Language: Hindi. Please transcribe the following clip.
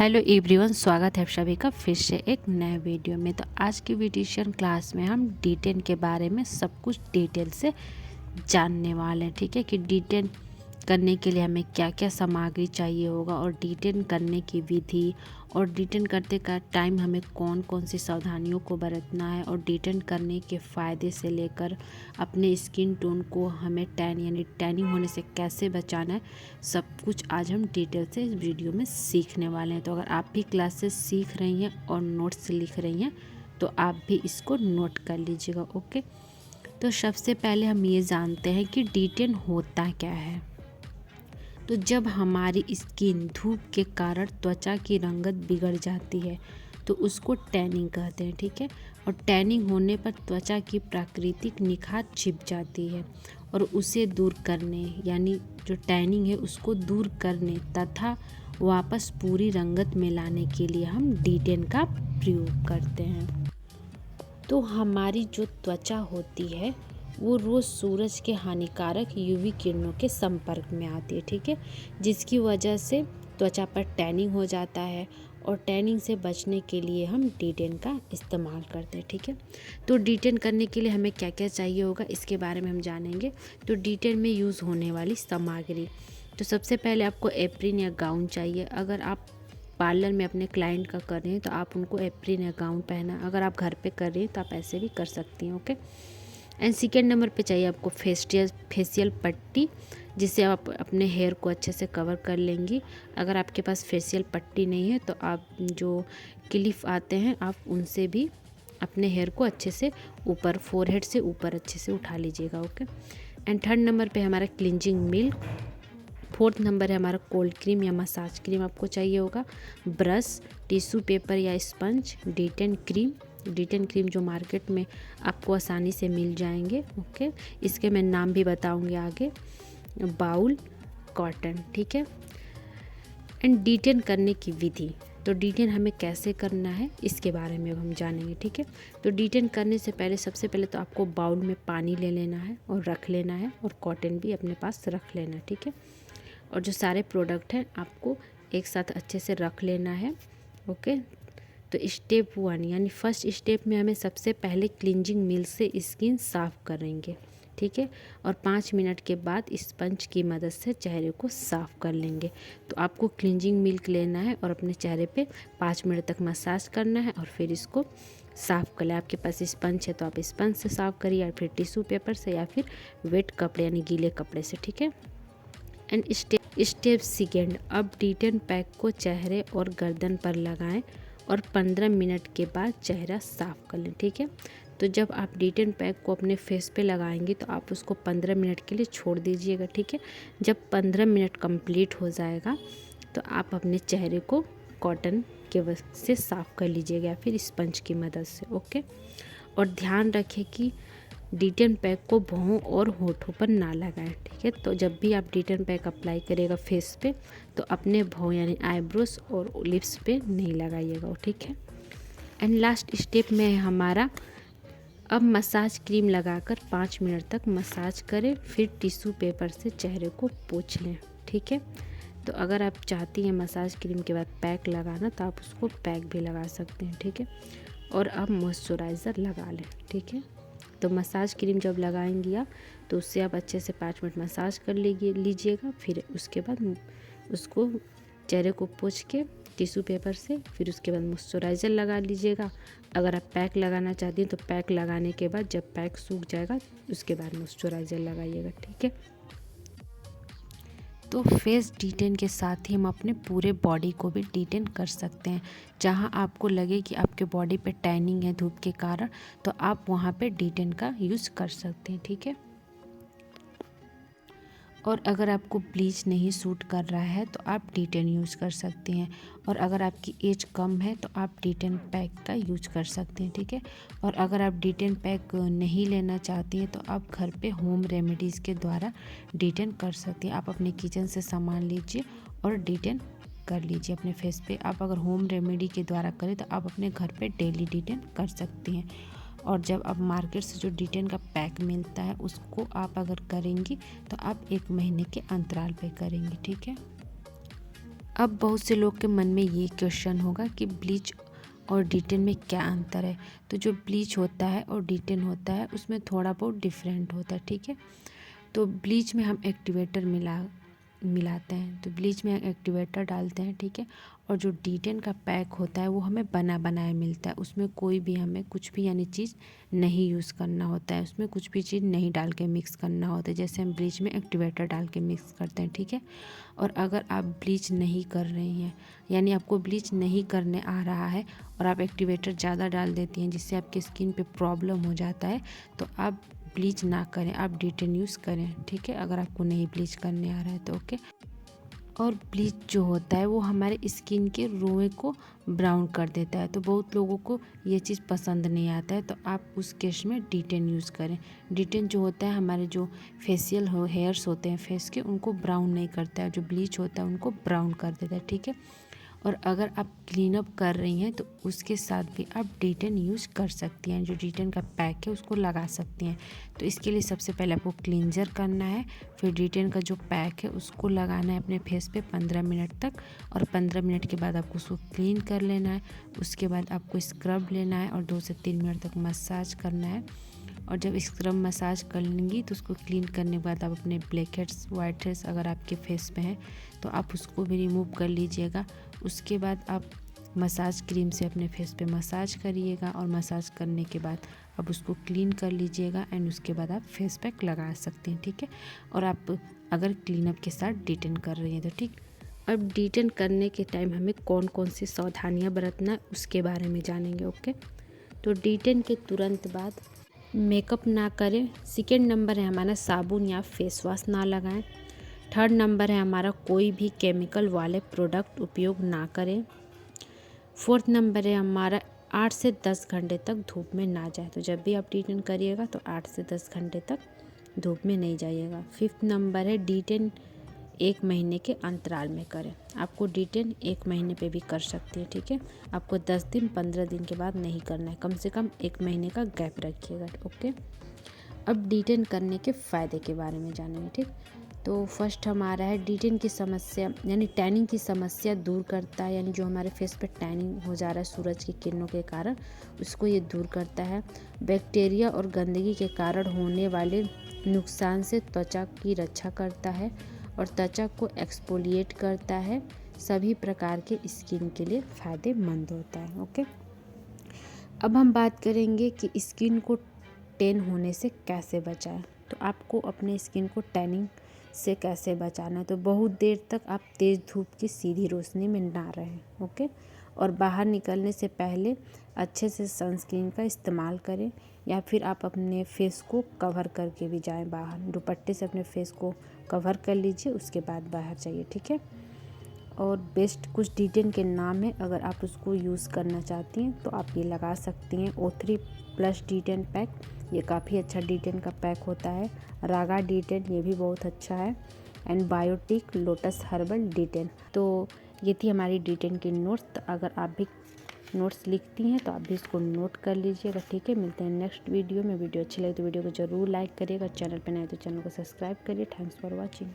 हेलो एवरीवन, स्वागत है आप सभी का फिर से एक नए वीडियो में। तो आज की वीडियो क्लास में हम D10 के बारे में सब कुछ डिटेल से जानने वाले हैं। ठीक है कि D10 करने के लिए हमें क्या क्या सामग्री चाहिए होगा और D10 करने की विधि और D10 करते का टाइम हमें कौन कौन सी सावधानियों को बरतना है और D10 करने के फ़ायदे से लेकर अपने स्किन टोन को हमें टैनिंग होने से कैसे बचाना है, सब कुछ आज हम डिटेल से इस वीडियो में सीखने वाले हैं। तो अगर आप भी क्लासेस सीख रही हैं और नोट्स लिख रही हैं तो आप भी इसको नोट कर लीजिएगा। ओके, तो सबसे पहले हम ये जानते हैं कि D10 होता क्या है। तो जब हमारी स्किन धूप के कारण त्वचा की रंगत बिगड़ जाती है तो उसको टैनिंग कहते हैं। ठीक है, और टैनिंग होने पर त्वचा की प्राकृतिक निखार छिप जाती है और उसे दूर करने यानी जो टैनिंग है उसको दूर करने तथा वापस पूरी रंगत में लाने के लिए हम D10 का प्रयोग करते हैं। तो हमारी जो त्वचा होती है वो रोज़ सूरज के हानिकारक यूवी किरणों के संपर्क में आती है। ठीक है, जिसकी वजह से त्वचा पर टैनिंग हो जाता है और टैनिंग से बचने के लिए हम D10 का इस्तेमाल करते हैं। ठीक है, तो D10 करने के लिए हमें क्या क्या चाहिए होगा इसके बारे में हम जानेंगे। तो D10 में यूज़ होने वाली सामग्री, तो सबसे पहले आपको एप्रिन या गाउन चाहिए। अगर आप पार्लर में अपने क्लाइंट का कर रहे हैं तो आप उनको एप्रिन या गाउन पहना। अगर आप घर पे कर रही हैं तो आप ऐसे भी कर सकती हैं। ओके, एंड सेकेंड नंबर पे चाहिए आपको फेशियल पट्टी, जिससे आप अपने हेयर को अच्छे से कवर कर लेंगी। अगर आपके पास फेशियल पट्टी नहीं है तो आप जो क्लिप आते हैं आप उनसे भी अपने हेयर को अच्छे से ऊपर फोरहेड से ऊपर अच्छे से उठा लीजिएगा। ओके, एंड थर्ड नंबर पे हमारा क्लिंजिंग मिल्क। फोर्थ नंबर है हमारा कोल्ड क्रीम या मसाज क्रीम आपको चाहिए होगा। ब्रश, टिश्यू पेपर या स्पंज, D10 क्रीम जो मार्केट में आपको आसानी से मिल जाएंगे। ओके, इसके मैं नाम भी बताऊंगी आगे। Bowl, cotton. ठीक है, एंड D10 करने की विधि, तो D10 हमें कैसे करना है इसके बारे में हम जानेंगे। ठीक है, तो D10 करने से पहले सबसे पहले तो आपको बाउल में पानी ले लेना है और रख लेना है और कॉटन भी अपने पास रख लेना है। ठीक है, और जो सारे प्रोडक्ट हैं आपको एक साथ अच्छे से रख लेना है। ओके, तो स्टेप 1 यानी फर्स्ट स्टेप में हमें सबसे पहले क्लिंजिंग मिल्क से स्किन साफ़ करेंगे। ठीक है, और 5 मिनट के बाद स्पंज की मदद से चेहरे को साफ़ कर लेंगे। तो आपको क्लिंजिंग मिल्क लेना है और अपने चेहरे पे 5 मिनट तक मसाज करना है और फिर इसको साफ़ कर लें। आपके पास स्पंज है तो आप स्पंज से साफ़ करिए या फिर टिश्यू पेपर से या फिर वेट कपड़े यानी गीले कपड़े से। ठीक है, एंड स्टेप सेकेंड, अब D10 पैक को चेहरे और गर्दन पर लगाएं और 15 मिनट के बाद चेहरा साफ़ कर लें। ठीक है, तो जब आप D10 पैक को अपने फेस पे लगाएंगे तो आप उसको 15 मिनट के लिए छोड़ दीजिएगा। ठीक है, जब 15 मिनट कंप्लीट हो जाएगा तो आप अपने चेहरे को कॉटन के वजह से साफ़ कर लीजिएगा या फिर स्पंज की मदद से। ओके, और ध्यान रखें कि D10 पैक को भौं और होठों पर ना लगाएं। ठीक है, तो जब भी आप D10 पैक अप्लाई करेगा फेस पे तो अपने भौं यानी आईब्रोज और लिप्स पे नहीं लगाइएगा। ठीक है, एंड लास्ट स्टेप में है हमारा अब मसाज क्रीम लगाकर 5 मिनट तक मसाज करें, फिर टिश्यू पेपर से चेहरे को पोंछ लें। ठीक है, तो अगर आप चाहती हैं मसाज क्रीम के बाद पैक लगाना तो आप उसको पैक भी लगा सकते हैं। ठीक है, और अब मॉइस्चराइज़र लगा लें। ठीक है, तो मसाज क्रीम जब लगाएंगी आप तो उससे आप अच्छे से 5 मिनट मसाज कर लीजिएगा। फिर उसके बाद उसको चेहरे को पोंछ के टिश्यू पेपर से फिर उसके बाद मॉइस्चराइज़र लगा लीजिएगा। अगर आप पैक लगाना चाहती हैं तो पैक लगाने के बाद जब पैक सूख जाएगा उसके बाद मॉइस्चराइज़र लगाइएगा। ठीक है, तो फेस D10 के साथ ही हम अपने पूरे बॉडी को भी D10 कर सकते हैं। जहां आपको लगे कि आपके बॉडी पे टैनिंग है धूप के कारण तो आप वहां पे D10 का यूज़ कर सकते हैं। ठीक है, और अगर आपको ब्लीच नहीं सूट कर रहा है तो आप D10 यूज़ कर सकते हैं। और अगर आपकी एज कम है तो आप D10 पैक का यूज कर सकते हैं। ठीक है, और अगर आप D10 पैक नहीं लेना चाहती हैं तो आप घर पे होम रेमेडीज़ के द्वारा D10 कर सकती हैं। आप अपने किचन से सामान लीजिए और D10 कर लीजिए अपने फेस पे। आप अगर होम रेमेडी के द्वारा करें तो आप अपने घर पे डेली D10 कर सकती हैं। और जब आप मार्केट से जो D10 का पैक मिलता है उसको आप अगर करेंगी तो आप 1 महीने के अंतराल पे करेंगी। ठीक है, अब बहुत से लोग के मन में ये क्वेश्चन होगा कि ब्लीच और डिटेन में क्या अंतर है। तो जो ब्लीच होता है और डिटेन होता है उसमें थोड़ा बहुत डिफरेंट होता है, ठीक है। तो ब्लीच में हम एक्टिवेटर मिलाते हैं, तो ब्लीच में एक्टिवेटर डालते हैं, ठीक है। और जो डिटेन का पैक होता है वो हमें बना बनाया मिलता है, उसमें कोई भी हमें कुछ भी यानी चीज़ नहीं यूज़ करना होता है, उसमें कुछ भी चीज़ नहीं डाल के मिक्स करना होता है, जैसे हम ब्लीच में एक्टिवेटर डाल के मिक्स करते हैं, ठीक है। और अगर आप ब्लीच नहीं कर रही हैं, यानी आपको ब्लीच नहीं करने आ रहा है और आप एक्टिवेटर ज़्यादा डाल देती हैं जिससे आपकी स्किन पे प्रॉब्लम हो जाता है, तो आप ब्लीच ना करें, आप डिटेन यूज़ करें, ठीक है, अगर आपको नहीं ब्लीच करने आ रहा है तो ओके। और ब्लीच जो होता है वो हमारे स्किन के रोए को ब्राउन कर देता है, तो बहुत लोगों को ये चीज़ पसंद नहीं आता है, तो आप उस केस में डिटेन यूज़ करें। डिटेन जो होता है हमारे जो फेशियल हेयर्स होते हैं फेस के, उनको ब्राउन नहीं करता है, जो ब्लीच होता है उनको ब्राउन कर देता है, ठीक है। और अगर आप क्लीन अप कर रही हैं तो उसके साथ भी आप डिटेन यूज़ कर सकती हैं, जो डिटेन का पैक है उसको लगा सकती हैं। तो इसके लिए सबसे पहले आपको क्लींजर करना है, फिर डिटेन का जो पैक है उसको लगाना है अपने फेस पे 15 मिनट तक, और 15 मिनट के बाद आपको उसको क्लीन कर लेना है। उसके बाद आपको स्क्रब लेना है और 2 से 3 मिनट तक मसाज करना है। और जब स्क्रब मसाज कर लेंगी तो उसको क्लीन करने के बाद आप अपने ब्लैक हेड्स, वाइट हेड्स अगर आपके फेस पे हैं तो आप उसको भी रिमूव कर लीजिएगा। उसके बाद आप मसाज क्रीम से अपने फेस पे मसाज करिएगा, और मसाज करने के बाद आप उसको क्लीन कर लीजिएगा, एंड उसके बाद आप फेस पैक लगा सकते हैं, ठीक है। और आप अगर क्लीनअप के साथ डिटेन कर रही हैं तो ठीक। अब डिटेन करने के टाइम हमें कौन कौन सी सावधानियाँ बरतना है उसके बारे में जानेंगे, ओके। तो डिटेन के तुरंत बाद मेकअप ना करें। सेकेंड नंबर है हमारा साबुन या फेस वॉश ना लगाएं। थर्ड नंबर है हमारा कोई भी केमिकल वाले प्रोडक्ट उपयोग ना करें। फोर्थ नंबर है हमारा 8 से 10 घंटे तक धूप में ना जाए, तो जब भी आप डिटेन करिएगा तो 8 से 10 घंटे तक धूप में नहीं जाइएगा। फिफ्थ नंबर है डिटेन 1 महीने के अंतराल में करें। आपको डिटेन 1 महीने पे भी कर सकती है, ठीक है। आपको 10 दिन 15 दिन के बाद नहीं करना है, कम से कम 1 महीने का गैप रखिएगा, ओके। अब डिटेन करने के फ़ायदे के बारे में जानेंगे, ठीक। तो फर्स्ट हमारा है डिटेन की समस्या यानी टैनिंग की समस्या दूर करता है, यानी जो हमारे फेस पे टैनिंग हो जा रहा है सूरज की किरणों के कारण, उसको ये दूर करता है। बैक्टीरिया और गंदगी के कारण होने वाले नुकसान से त्वचा की रक्षा करता है और त्वचा को एक्सफोलिएट करता है। सभी प्रकार के स्किन के लिए फ़ायदेमंद होता है, ओके। अब हम बात करेंगे कि स्किन को टैन होने से कैसे बचाएं। तो आपको अपने स्किन को टैनिंग से कैसे बचाना है, तो बहुत देर तक आप तेज़ धूप की सीधी रोशनी में ना रहें, ओके। और बाहर निकलने से पहले अच्छे से सनस्क्रीन का इस्तेमाल करें, या फिर आप अपने फेस को कवर करके भी जाएं बाहर, दुपट्टे से अपने फेस को कवर कर लीजिए, उसके बाद बाहर जाइए, ठीक है। और बेस्ट कुछ डिटेन के नाम है, अगर आप उसको यूज़ करना चाहती हैं तो आप ये लगा सकती हैं। O3 प्लस डिटेन पैक, ये काफ़ी अच्छा डिटेन का पैक होता है। रागा डिटेन, ये भी बहुत अच्छा है। And Biotique Lotus Herbal Detan. तो ये थी हमारी डिटेन की नोट्स। तो अगर आप भी नोट्स लिखती हैं तो आप भी इसको नोट कर लीजिएगा, ठीक है। मिलते हैं नेक्स्ट वीडियो में। वीडियो अच्छी लगे तो वीडियो को ज़रूर लाइक करिएगा, चैनल पर नए तो चैनल को सब्सक्राइब करिए। Thanks for watching.